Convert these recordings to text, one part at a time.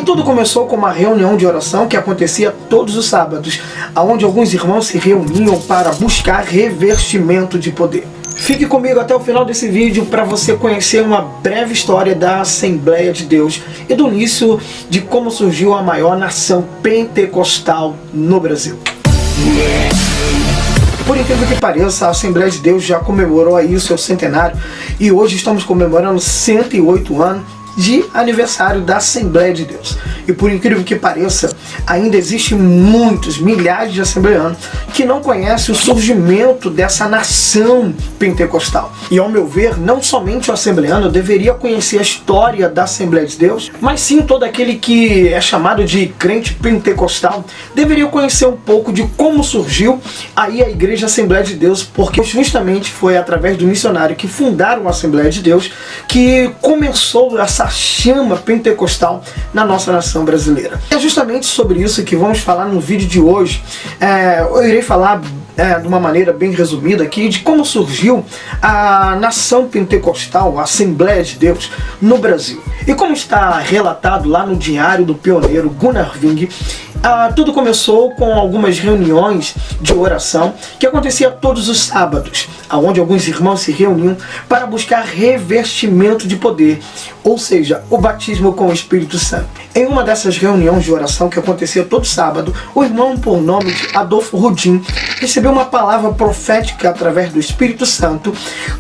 tudo começou com uma reunião de oração que acontecia todos os sábados, onde alguns irmãos se reuniam para buscar revestimento de poder. Fique comigo até o final desse vídeo para você conhecer uma breve história da Assembleia de Deus e do início de como surgiu a maior nação pentecostal no Brasil. Por incrível que pareça, a Assembleia de Deus já comemorou aí o seu centenário e hoje estamos comemorando 108 anos de aniversário da Assembleia de Deus. E por incrível que pareça, ainda existem muitos, milhares de assembleanos que não conhecem o surgimento dessa nação pentecostal. E ao meu ver, não somente o assembleano deveria conhecer a história da Assembleia de Deus, mas sim todo aquele que é chamado de crente pentecostal deveria conhecer um pouco de como surgiu aí a Igreja Assembleia de Deus, porque justamente foi através do missionário que fundaram a Assembleia de Deus que começou essa chama pentecostal na nossa nação brasileira. É justamente sobre isso que vamos falar no vídeo de hoje. Eu irei falar de uma maneira bem resumida aqui de como surgiu a nação pentecostal, a Assembleia de Deus no Brasil. E como está relatado lá no diário do pioneiro Gunnar Wing, tudo começou com algumas reuniões de oração que acontecia todos os sábados, onde alguns irmãos se reuniam para buscar revestimento de poder, ou seja, o batismo com o Espírito Santo. Em uma dessas reuniões de oração que acontecia todo sábado, o irmão por nome de Adolfo Rudin recebeu uma palavra profética através do Espírito Santo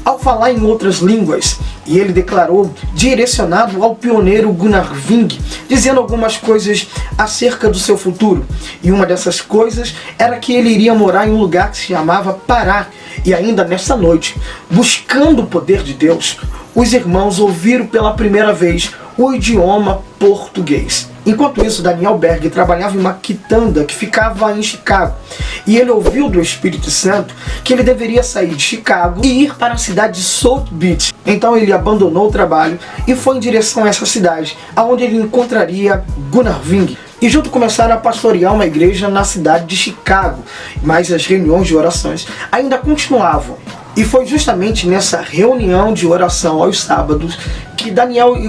ao falar em outras línguas, e ele declarou direcionado ao pioneiro Gunnar Wing, dizendo algumas coisas acerca do seu futuro. E uma dessas coisas era que ele iria morar em um lugar que se chamava Pará. E ainda nessa noite, buscando o poder de Deus, os irmãos ouviram pela primeira vez o idioma português. Enquanto isso, Daniel Berg trabalhava em uma quitanda que ficava em Chicago. E ele ouviu do Espírito Santo que ele deveria sair de Chicago e ir para a cidade de South Beach. Então ele abandonou o trabalho e foi em direção a essa cidade, onde ele encontraria Gunnar Wing. E junto começaram a pastorear uma igreja na cidade de Chicago. Mas as reuniões de orações ainda continuavam. E foi justamente nessa reunião de oração aos sábados que Daniel Berg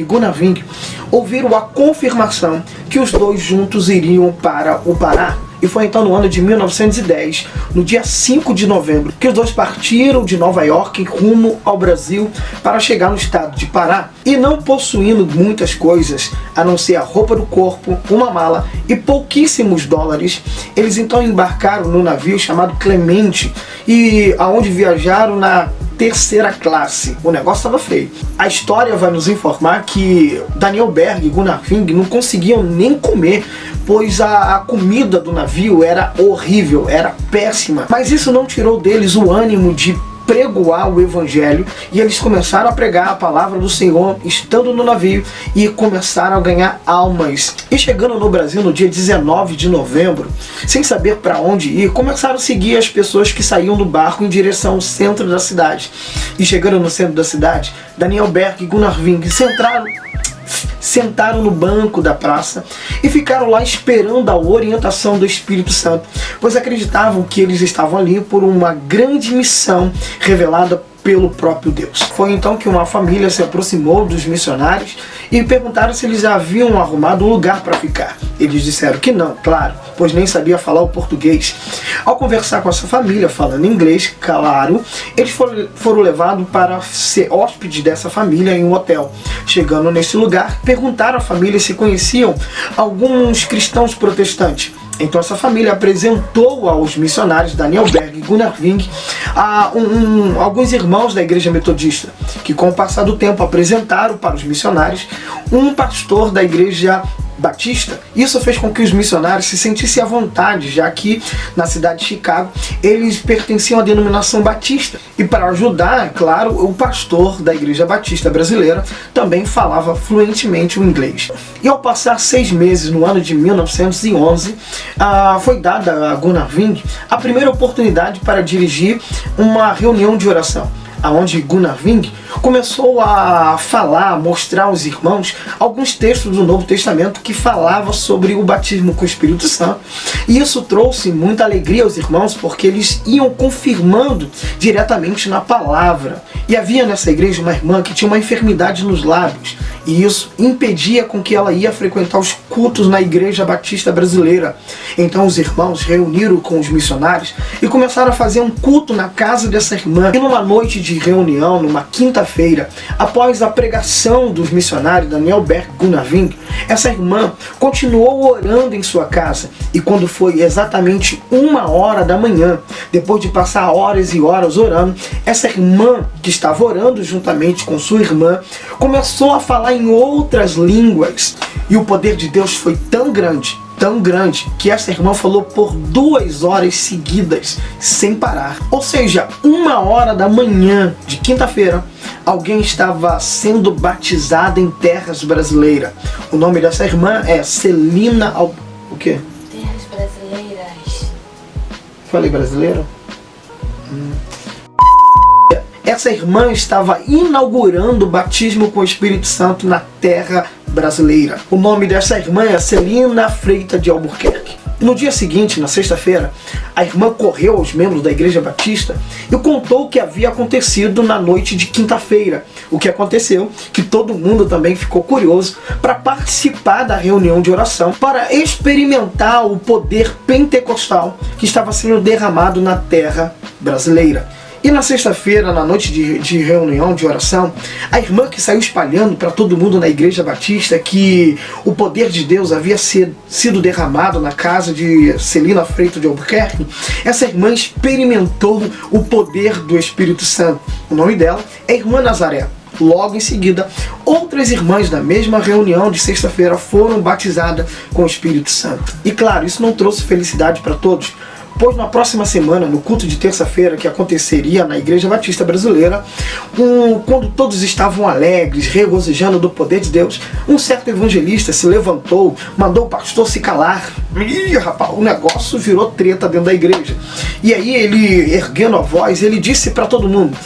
e Gunnar Wing ouviram a confirmação que os dois juntos iriam para o Pará. E foi então no ano de 1910, no dia 5 de novembro, que os dois partiram de Nova York rumo ao Brasil para chegar no estado de Pará. E não possuindo muitas coisas, a não ser a roupa do corpo, uma mala e pouquíssimos dólares, eles então embarcaram no navio chamado Clemente, e aonde viajaram na terceira classe. O negócio estava feio. A história vai nos informar que Daniel Berg e Gunnar Wing não conseguiam nem comer, pois a comida do navio era horrível, era péssima. Mas isso não tirou deles o ânimo de pregoar o evangelho, e eles começaram a pregar a palavra do Senhor estando no navio e começaram a ganhar almas. E chegando no Brasil no dia 19 de novembro, sem saber para onde ir, começaram a seguir as pessoas que saíam do barco em direção ao centro da cidade. E chegando no centro da cidade, Daniel Berg e Gunnar Wing sentaram no banco da praça e ficaram lá esperando a orientação do Espírito Santo, pois acreditavam que eles estavam ali por uma grande missão revelada pelo próprio Deus. Foi então que uma família se aproximou dos missionários e perguntaram se eles haviam arrumado um lugar para ficar. Eles disseram que não, claro, pois nem sabia falar o português. Ao conversar com essa família, falando inglês, claro, eles foram levados para ser hóspedes dessa família em um hotel. Chegando nesse lugar, perguntaram à família se conheciam alguns cristãos protestantes. Então essa família apresentou aos missionários Daniel Berg e Gunnar Wing alguns irmãos da igreja metodista, que com o passar do tempo apresentaram para os missionários um pastor da igreja batista. Isso fez com que os missionários se sentissem à vontade, já que na cidade de Chicago eles pertenciam à denominação batista. E para ajudar, é claro, o pastor da igreja batista brasileira também falava fluentemente o inglês. E ao passar 6 meses, no ano de 1911, foi dada a Gunnar Wing a primeira oportunidade para dirigir uma reunião de oração, onde Gunnar Wing começou a falar, a mostrar aos irmãos alguns textos do Novo Testamento que falavam sobre o batismo com o Espírito Santo. E isso trouxe muita alegria aos irmãos, porque eles iam confirmando diretamente na palavra. E havia nessa igreja uma irmã que tinha uma enfermidade nos lábios. e isso impedia com que ela ia frequentar os cultos na Igreja Batista Brasileira. Então os irmãos reuniram com os missionários e começaram a fazer um culto na casa dessa irmã. E numa noite de reunião, numa quinta-feira, após a pregação dos missionários Daniel Berg e Gunnar Wing, essa irmã continuou orando em sua casa. E quando foi exatamente 1h da manhã, depois de passar horas e horas orando, essa irmã que estava orando juntamente com sua irmã começou a falar em outras línguas. E o poder de Deus foi tão grande, que essa irmã falou por 2 horas seguidas, sem parar. Ou seja, 1h da manhã de quinta-feira, alguém estava sendo batizado em terras brasileiras. O nome dessa irmã é Celina... O quê? Terras brasileiras. Falei brasileira? Essa irmã estava inaugurando o batismo com o Espírito Santo na terra brasileira. O nome dessa irmã é Celina Freitas de Albuquerque. No dia seguinte, na sexta-feira, a irmã correu aos membros da Igreja Batista e contou o que havia acontecido na noite de quinta-feira. O que aconteceu, que todo mundo também ficou curioso para participar da reunião de oração, para experimentar o poder pentecostal que estava sendo derramado na terra brasileira. E na sexta-feira, na noite de reunião, de oração, a irmã que saiu espalhando para todo mundo na Igreja Batista que o poder de Deus havia sido derramado na casa de Celina Freitas de Albuquerque, essa irmã experimentou o poder do Espírito Santo. O nome dela é Irmã Nazaré. Logo em seguida, outras irmãs da mesma reunião de sexta-feira foram batizadas com o Espírito Santo. E claro, isso não trouxe felicidade para todos, pois na próxima semana, no culto de terça-feira que aconteceria na Igreja Batista Brasileira, quando todos estavam alegres, regozijando do poder de Deus, um certo evangelista se levantou, mandou o pastor se calar. Ih, rapaz, o negócio virou treta dentro da igreja. E aí ele, erguendo a voz, ele disse para todo mundo: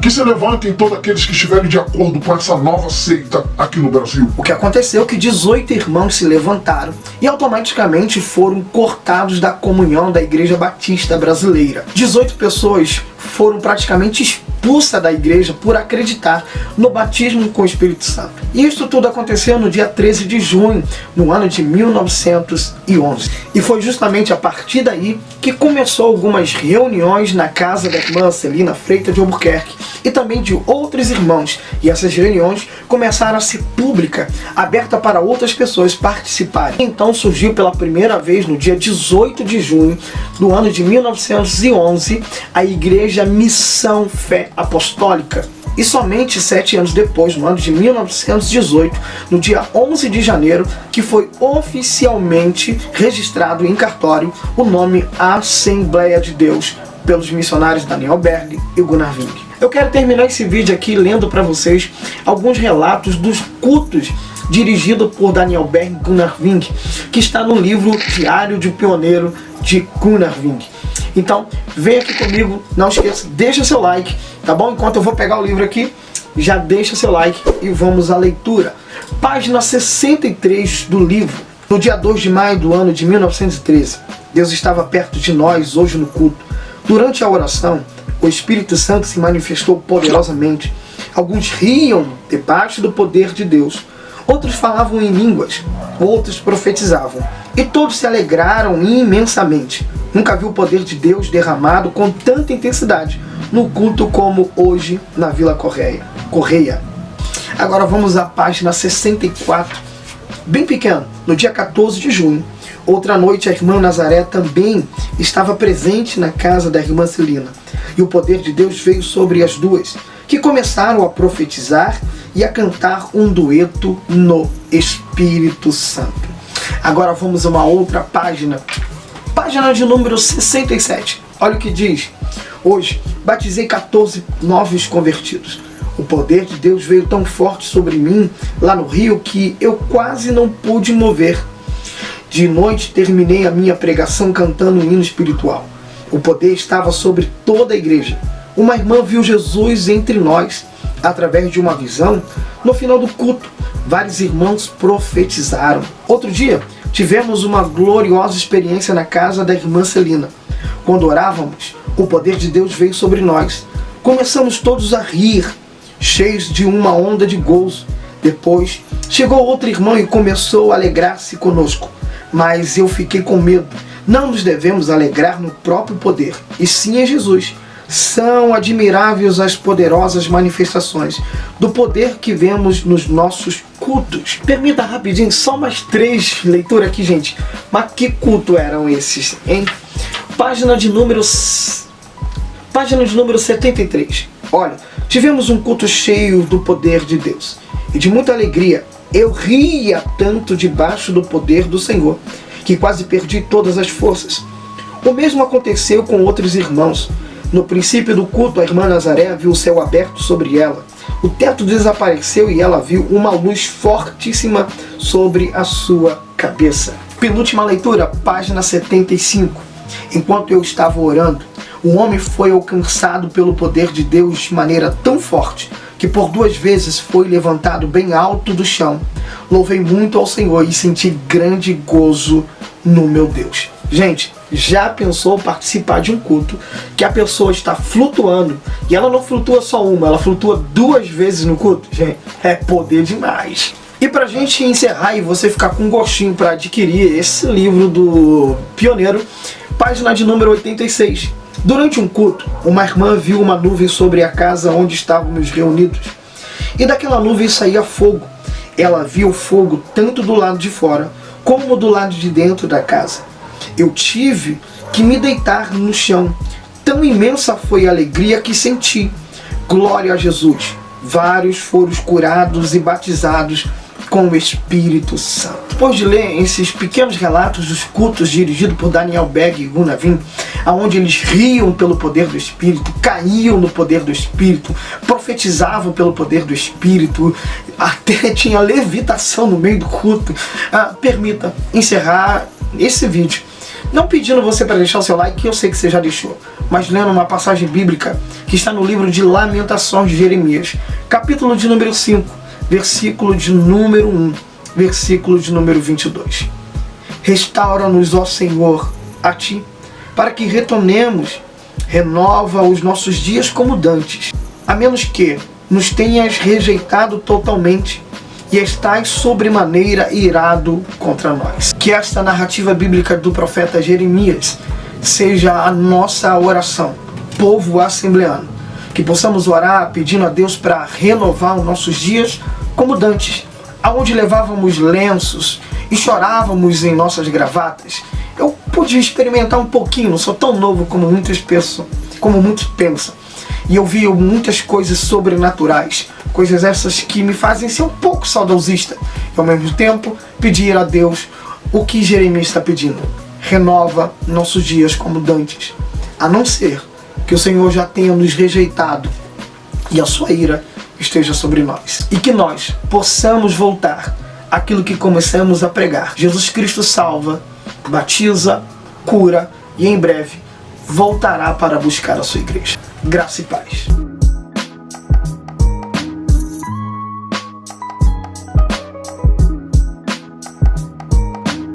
que se levantem todos aqueles que estiverem de acordo com essa nova seita aqui no Brasil. O que aconteceu é que 18 irmãos se levantaram e automaticamente foram cortados da comunhão da Igreja Batista Brasileira. 18 pessoas foram praticamente expulsas da igreja por acreditar no batismo com o Espírito Santo. E isso tudo aconteceu no dia 13 de junho, no ano de 1911. E foi justamente a partir daí que começou algumas reuniões na casa da irmã Celina Freitas de Albuquerque e também de outros irmãos. E essas reuniões começaram a ser públicas, aberta para outras pessoas participarem. Então surgiu pela primeira vez no dia 18 de junho do ano de 1911 a Igreja Missão Fé Apostólica. E somente 7 anos depois, no ano de 1918, no dia 11 de janeiro, que foi oficialmente registrado em cartório o nome Assembleia de Deus pelos missionários Daniel Berg e Gunnar Wing. Eu quero terminar esse vídeo aqui lendo para vocês alguns relatos dos cultos dirigido por Daniel Berg e Gunnar Wing, que está no livro Diário de um Pioneiro de Gunnar Wing. Então, vem aqui comigo, não esqueça, deixa seu like, tá bom? Enquanto eu vou pegar o livro aqui, já deixa seu like e vamos à leitura. Página 63 do livro. No dia 2 de maio do ano de 1913, Deus estava perto de nós hoje no culto. Durante a oração, o Espírito Santo se manifestou poderosamente. Alguns riam debaixo do poder de Deus. Outros falavam em línguas, outros profetizavam. E todos se alegraram imensamente. Nunca vi o poder de Deus derramado com tanta intensidade no culto como hoje na Vila Correia. Agora vamos à página 64, bem pequeno. No dia 14 de junho, outra noite, a irmã Nazaré também estava presente na casa da irmã Celina. E o poder de Deus veio sobre as duas, que começaram a profetizar e a cantar um dueto no Espírito Santo. Agora vamos a uma outra página. Página de número 67. Olha o que diz. Hoje, batizei 14 novos convertidos. O poder de Deus veio tão forte sobre mim, lá no Rio, que eu quase não pude mover. De noite, terminei a minha pregação cantando um hino espiritual. O poder estava sobre toda a igreja. Uma irmã viu Jesus entre nós, através de uma visão. No final do culto, vários irmãos profetizaram. Outro dia, tivemos uma gloriosa experiência na casa da irmã Celina. Quando orávamos, o poder de Deus veio sobre nós. Começamos todos a rir, cheios de uma onda de gozo. Depois, chegou outro irmão e começou a alegrar-se conosco. Mas eu fiquei com medo. Não nos devemos alegrar no próprio poder, e sim em Jesus. São admiráveis as poderosas manifestações do poder que vemos nos nossos cultos. Permita rapidinho, só mais 3 leituras aqui, gente. Mas que culto eram esses, hein? Página de número 73. Olha, tivemos um culto cheio do poder de Deus e de muita alegria. Eu ria tanto debaixo do poder do Senhor que quase perdi todas as forças. O mesmo aconteceu com outros irmãos. No princípio do culto, a irmã Nazaré viu o céu aberto sobre ela. O teto desapareceu e ela viu uma luz fortíssima sobre a sua cabeça. Penúltima leitura, página 75. Enquanto eu estava orando, o homem foi alcançado pelo poder de Deus de maneira tão forte que por 2 vezes foi levantado bem alto do chão. Louvei muito ao Senhor e senti grande gozo no meu Deus. Gente, já pensou participar de um culto que a pessoa está flutuando e ela não flutua só uma, ela flutua 2 vezes no culto? Gente, é poder demais. E pra gente encerrar e você ficar com gostinho para adquirir esse livro do Pioneiro, página de número 86. Durante um culto, uma irmã viu uma nuvem sobre a casa onde estávamos reunidos. E daquela nuvem saía fogo. Ela viu fogo tanto do lado de fora como do lado de dentro da casa. Eu tive que me deitar no chão. Tão imensa foi a alegria que senti. Glória a Jesus. Vários foram curados e batizados com o Espírito Santo. Depois de ler esses pequenos relatos dos cultos dirigidos por Daniel Begg e Gunnar Wien, onde eles riam pelo poder do Espírito, caíam no poder do Espírito, profetizavam pelo poder do Espírito, até tinha levitação no meio do culto. Permita encerrar esse vídeo não pedindo você para deixar o seu like, que eu sei que você já deixou, mas lendo uma passagem bíblica que está no livro de Lamentações de Jeremias, capítulo de número 5, versículo de número 1, versículo de número 22. Restaura-nos, ó Senhor, a Ti, para que retornemos, renova os nossos dias como dantes, a menos que nos tenhas rejeitado totalmente e estás sobremaneira irado contra nós. Que esta narrativa bíblica do profeta Jeremias seja a nossa oração, povo assembleano, que possamos orar pedindo a Deus para renovar os nossos dias como dantes, aonde levávamos lenços e chorávamos em nossas gravatas. Eu pude experimentar um pouquinho, não sou tão novo como muitos pensam, e eu vi muitas coisas sobrenaturais, coisas essas que me fazem ser um pouco saudosista, e ao mesmo tempo pedir a Deus o que Jeremias está pedindo: renova nossos dias como dantes, a não ser que o Senhor já tenha nos rejeitado e a sua ira esteja sobre nós, e que nós possamos voltar àquilo que começamos a pregar. Jesus Cristo salva, batiza, cura e em breve voltará para buscar a sua igreja. Graça e paz.